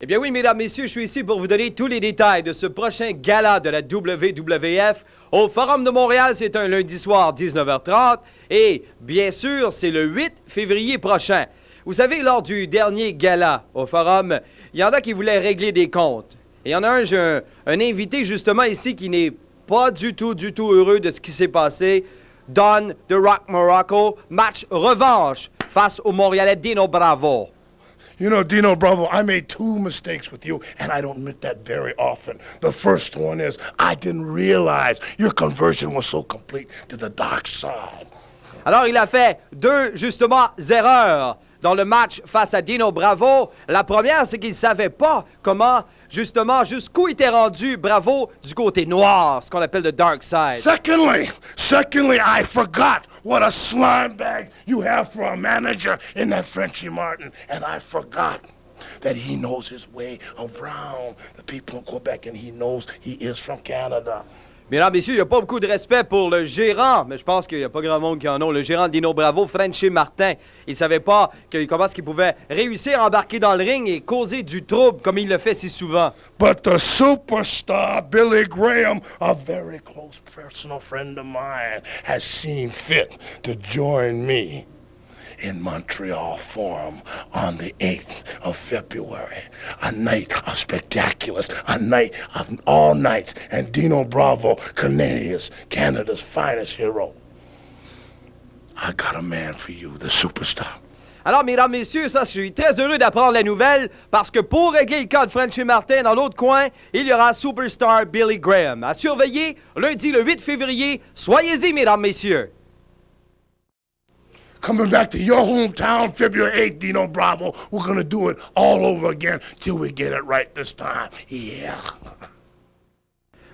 Eh bien oui, mesdames, messieurs, je suis ici pour vous donner tous les détails de ce prochain gala de la WWF au Forum de Montréal. C'est un lundi soir, 19h30. Et bien sûr, c'est le 8 février prochain. Vous savez, lors du dernier gala au Forum, il y en a qui voulaient régler des comptes. Et il y en a un, j'ai un invité justement ici qui n'est pas du tout heureux de ce qui s'est passé. Don The Rock Morocco, match revanche face au Montréalais Dino Bravo. You know, Dino Bravo, I made two mistakes with you, and I don't admit that very often. The first one is I didn't realize your conversion was so complete to the dark side. Alors, il a fait deux, justement, erreurs dans le match face à Dino Bravo. La première, c'est qu'il ne savait pas comment, justement, jusqu'où était rendu Bravo du côté noir, ce qu'on appelle le dark side. Secondly, I forgot what a slime bag you have for a manager in that Frenchie Martin, and I forgot that he knows his way around the people in Quebec, and he knows he is from Canada. Mesdames, messieurs, il n'y a pas beaucoup de respect pour le gérant, mais je pense qu'il n'y a pas grand monde qui en a. Le gérant de Dino Bravo, Frenchie Martin, il ne savait pas comment est-ce qu'il pouvait réussir à embarquer dans le ring et causer du trouble comme il le fait si souvent. But the superstar, Billy Graham, a very close personal friend of mine, has seen fit to join me in Montreal Forum on the 8th of February. A night of spectaculars, a night of all nights, and Dino Bravo, Canada's finest hero. I got a man for you, the superstar. Alors, mesdames, messieurs, ça, je suis très heureux d'apprendre la nouvelle parce que pour régler le cas de Frenchie Martin, dans l'autre coin, il y aura Superstar Billy Graham. À surveiller, lundi le 8 février. Soyez-y, mesdames, messieurs. Coming back to your hometown, February 8th, Dino Bravo. We're gonna do it all over again till we get it right this time. Yeah.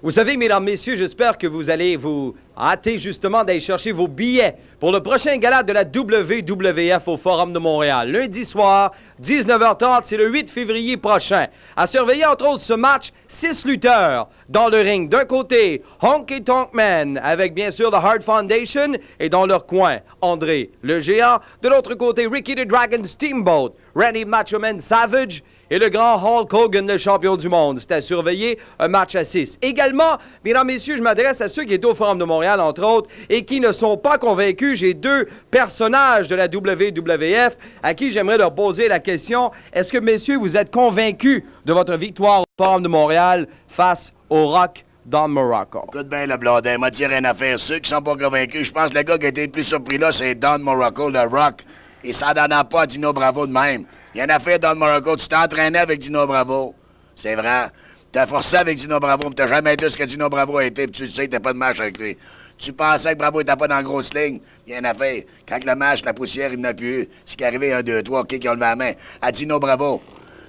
Vous savez, mesdames, messieurs, j'espère que vous allez vous hâter justement d'aller chercher vos billets pour le prochain gala de la WWF au Forum de Montréal. Lundi soir, 19h30, c'est le 8 février prochain. À surveiller, entre autres, ce match, 6 lutteurs dans le ring. D'un côté, Honky Tonk Man, avec bien sûr le Hart Foundation, et dans leur coin, André le Géant. De l'autre côté, Ricky the Dragon Steamboat, Randy Macho Man Savage, et le grand Hulk Hogan, le champion du monde. C'est à surveiller, un match à 6. Également, mesdames, messieurs, je m'adresse à ceux qui étaient au Forum de Montréal, entre autres, et qui ne sont pas convaincus. J'ai deux personnages de la WWF à qui j'aimerais leur poser la question. Est-ce que, messieurs, vous êtes convaincus de votre victoire au Forum de Montréal face au Rock Don Morocco? Écoute bien, le blondin, m'a dit rien à faire. Ceux qui sont pas convaincus, je pense que le gars qui a été le plus surpris là, c'est Don Morocco, le Rock. Et ça n'en a pas à Dino Bravo de même. Il y en a fait Don Morocco. Tu t'es entraîné avec Dino Bravo. C'est vrai. T'as forcé avec Dino Bravo, mais t'as jamais été ce que Dino Bravo a été, puis tu le sais, t'as pas de match avec lui. Tu pensais que Bravo était pas dans la grosse ligne. Il y en a fait. Quand le match, la poussière, il n'a plus eu. C'est qu'arrivé 1, 2, 3, qui ont levé la main. À Dino Bravo.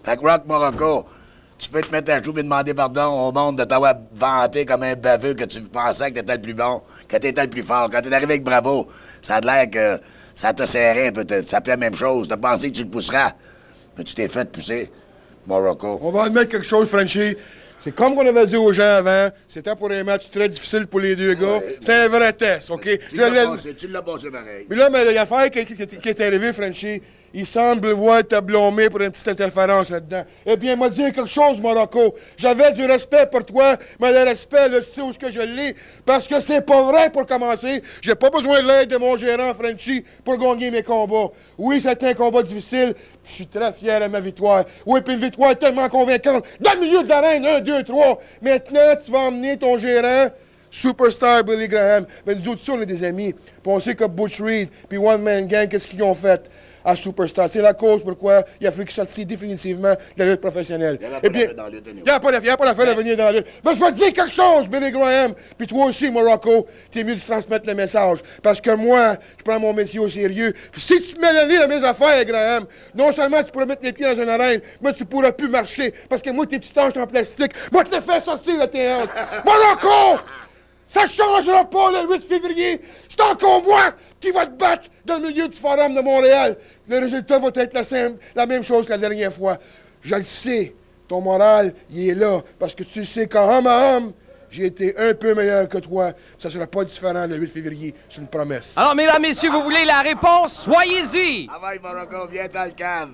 Fait que Rock Morocco, tu peux te mettre à jouer et demander pardon au monde de t'avoir vanté comme un baveux que tu pensais que t'étais le plus bon, que t'étais le plus fort. Quand t'es arrivé avec Bravo, ça a l'air que ça t'a serré un peu. Ça fait la même chose. T'as pensé que tu le pousseras. Mais tu t'es fait pousser, Morocco. On va admettre quelque chose, Frenchie. C'est comme qu'on avait dit aux gens avant, c'était pour un match très difficile pour les deux gars. Ouais, c'était un vrai test, OK? Tu l'as passé pareil. Mais là, mais il y a l'affaire qui est arrivée, Frenchie. Il semble voir te blâmer pour une petite interférence là-dedans. Eh bien, m'a dit quelque chose, Morocco. J'avais du respect pour toi, mais le respect, là, tu sais où est-ce que je l'ai? Parce que c'est pas vrai, pour commencer. J'ai pas besoin de l'aide de mon gérant, Frenchie, pour gagner mes combats. Oui, c'était un combat difficile, je suis très fier de ma victoire. Oui, puis une victoire tellement convaincante. Dans le milieu de l'arène, 1, 2, 3. Maintenant, tu vas emmener ton gérant, Superstar Billy Graham. Mais nous autres, on est des amis. Puis on sait que Butch Reed, puis One Man Gang, qu'est-ce qu'ils ont fait à Superstar? C'est la cause pourquoi il a fallu qu'il sorte définitivement de la lutte professionnelle. Il n'y a pas d'affaire de venir dans la lutte. Mais je vais te dire quelque chose, Billy Graham, puis toi aussi, Morocco, t'es mieux de transmettre le message. Parce que moi, je prends mon métier au sérieux. Puis si tu te mets le nez dans mes affaires, Graham, non seulement tu pourrais mettre les pieds dans une arène, mais tu pourras plus marcher. Parce que moi, tes petites hanches en plastique, moi, je te fais sortir de tes hanches. Morocco! Ça changera pas le 8 février. C'est encore moi qui va te battre dans le milieu du Forum de Montréal. Le résultat va être la même chose que la dernière fois. Je le sais. Ton moral, il est là. Parce que tu sais qu'en homme à homme, j'ai été un peu meilleur que toi. Ça sera pas différent le 8 février. C'est une promesse. Alors, mesdames, messieurs, vous voulez la réponse? Soyez-y! Ah ouais, Morocco, viens dans le cave.